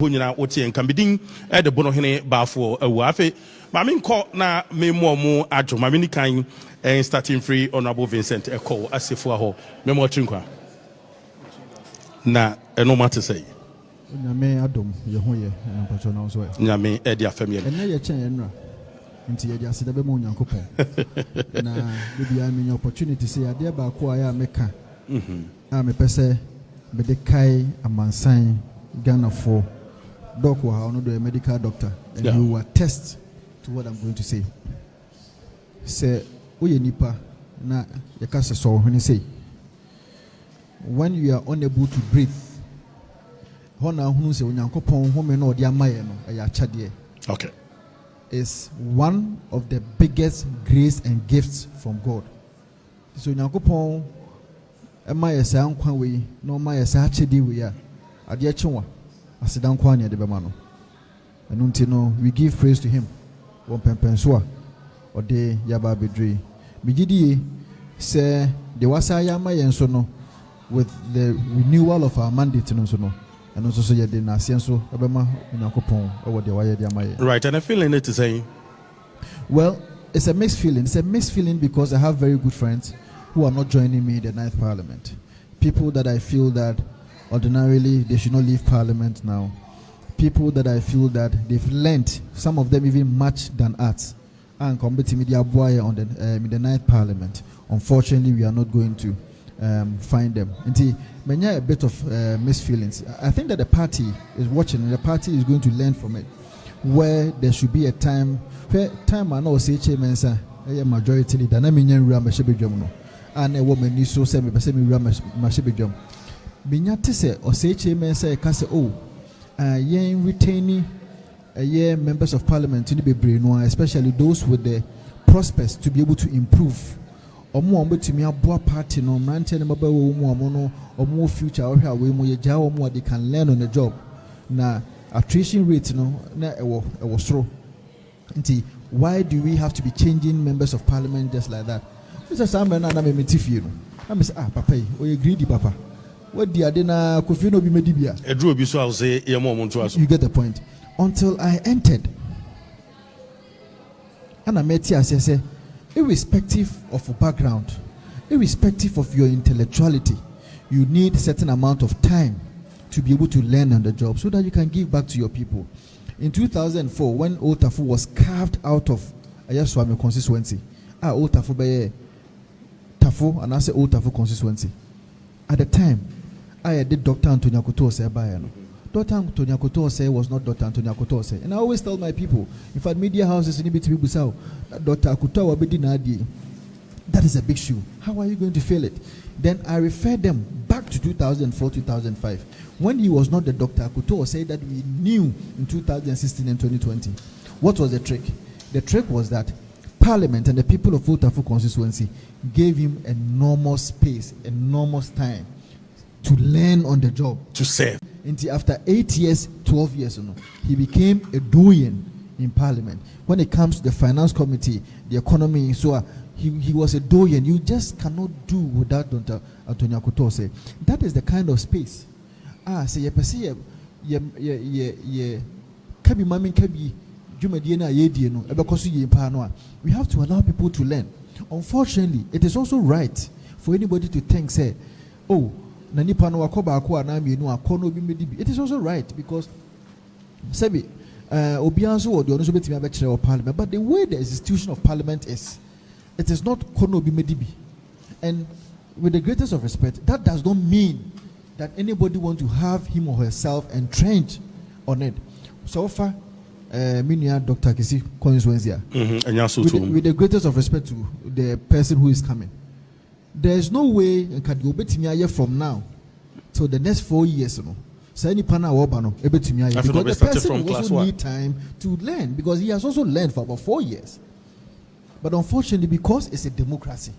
Punyana Oti and Cambidin at the Bonohene Bafo a wafe. Mamin caught na me more ajo, Mamini kind and starting free honorable Vincent Ekow Assafuah Memo Chinkwa. Na no matter say. Nyame Adam Yehoye and Patrona as well. Nyame Edia family. And now you're changing. Into your just the Bemon Yankopo. Now, maybe I'm in opportunity to say, I dear Bakwaya Meka. I'm a person, but the Kai a man sign Ghana for doctor, I know the medical doctor, and you will attest to what I'm going to say. Say, Oye Nipa, na Yakasa saw when you say, when you are unable to breathe, Hona who say, when Yankopon, woman or dear Mayano, a yachadie. Okay. Is one of the biggest grace and gifts from God. So Yankopon, my sound quanway, no my Saturday we are. Adia Chua, I sit down quania de Bamano. And untino, we give praise to him. One Pempensua, or de Yaba Bedri. Mijidi say, the Wasayama and Sono, with the renewal of our mandate and so. And also say the Nasianso, Abema, Nakopon, or the Waya Diamaya. Right, and I feel in it to say, well, it's a mixed feeling. It's a mixed feeling because I have very good friends who are not joining me in the 9th Parliament. People that I feel that ordinarily they should not leave Parliament now. People that I feel that they've learned, some of them even much than arts, and combating media boy on the in the 9th Parliament. Unfortunately, we are not going to find them. Indeed, many a bit of mixed feelings. I think that the party is watching, and the party is going to learn from it, where there should be a time where time I know say mensa a majority leader. Na minyan ram shebedwam no, and a woman is so say me ram shebedwam. Binyate say or say mensa ka say oh, yen retaining members of parliament to be brave, especially those with the prospects to be able to improve. Omo betimi aboa party no mrante ne maba wo mu omo no omo future or how we mu ye ja omo they can learn on the job na attrition rate no na ewo soro nti why do we have to be changing members of parliament just like that? Mr. Samuel na me metifie no I say papa yi o ye greedy papa what di ade na kofi no bi medibia edru obi so I say ye mo nto aso. You get the point. Until I entered and I met here say irrespective of your background, irrespective of your intellectuality, you need a certain amount of time to be able to learn on the job so that you can give back to your people. In 2004, when Otafu was carved out of Anyaa-Sowutwom constituency, Otafu be Tafu and I say Otafu constituency. At the time, I did Dr. Antonia Kotose Bayano. Dr. Antonia Kotose was not Dr. Antonia Kotose. And I always tell my people, in fact, media houses in Ibiti Busau, Dr. Akuta Wabedinadi, that is a big shoe. How are you going to fill it? Then I refer them back to 2004, 2005, when he was not the Dr. Akuta said that we knew in 2016 and 2020. What was the trick? The trick was that Parliament and the people of Otafu constituency gave him enormous space, enormous time to learn on the job. To serve. Until after 8 years, 12 years, he became a doyen in Parliament. When it comes to the finance committee, the economy, so he was a doyen. You just cannot do without Dr. Antonia Kotose. That is the kind of space. Say kabi mami kabi jumadiena yedie no ebekoso ye pa no. We have to allow people to learn. Unfortunately, it is also right for anybody to think, say, oh, it is also right because Sebi Obianso or the Onoso Parliament, but the way the institution of Parliament is, it is not Kono Bimedibi. And with the greatest of respect, that does not mean that anybody wants to have him or herself entrenched on it. So far, Minia Dr. Kissi constituency. With the greatest of respect to the person who is coming. There is no way from now till the next 4 years. Because the person will also need time to learn because he has also learned for about 4 years. But unfortunately, because it's a democracy,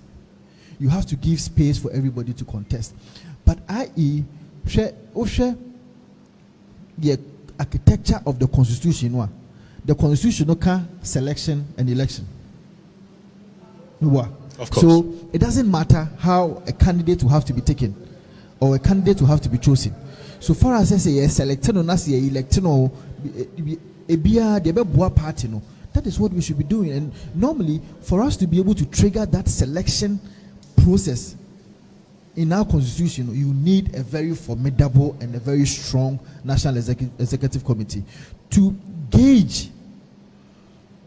you have to give space for everybody to contest. But the architecture of the constitution, the constitution can selection and election. Of course. So it doesn't matter how a candidate will have to be taken or a candidate will have to be chosen. So far as I say, yes, selecting on us, electing or a beer, the Boa party, no. That is what we should be doing. And normally, for us to be able to trigger that selection process in our constitution, you need a very formidable and a very strong national executive committee to gauge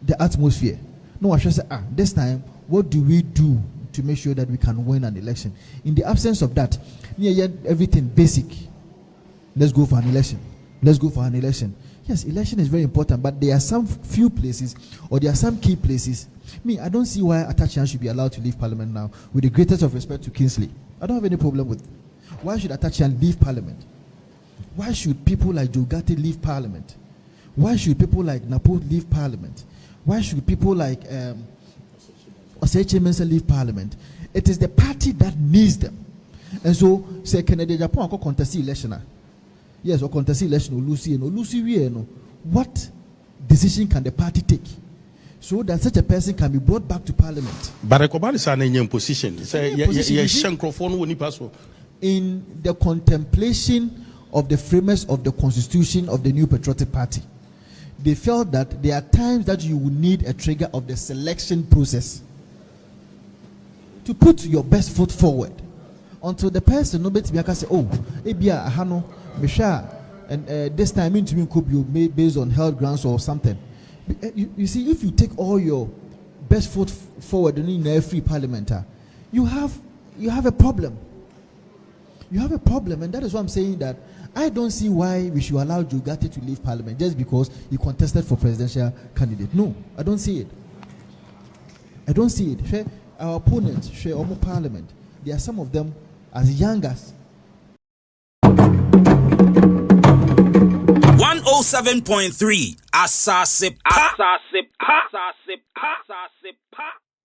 the atmosphere. No, I should say, this time, what do we do to make sure that we can win an election? In the absence of that, everything basic. Let's go for an election. Let's go for an election. Yes, election is very important, but there are some few places, or there are some key places. I don't see why Atachian should be allowed to leave Parliament now, with the greatest of respect to Kingsley. I don't have any problem with it. Why should Atachian leave Parliament? Why should people like Jogate leave Parliament? Why should people like Napo leave Parliament? Why should people like Osei Mensa leave Parliament? It is the party that needs them. And so, say Canada, Japan, contest election. Yes, or contest election, or Lucy, what decision can the party take so that such a person can be brought back to Parliament? But Ekobani is in position. In the contemplation of the framers of the constitution of the New Patriotic Party, they felt that there are times that you will need a trigger of the selection process to put your best foot forward until the person nobody can say, oh, Ebia Ahano, Misha, and this time into me could be based on health grounds or something. You see, if you take all your best foot forward in every parliamentar, you have a problem. You have a problem, and that is why I'm saying that I don't see why we should allow Jogate to leave Parliament just because he contested for presidential candidate. No, I don't see it. I don't see it. Share our opponents, share almost Parliament. There are some of them as young as 107.3 Asaasepa.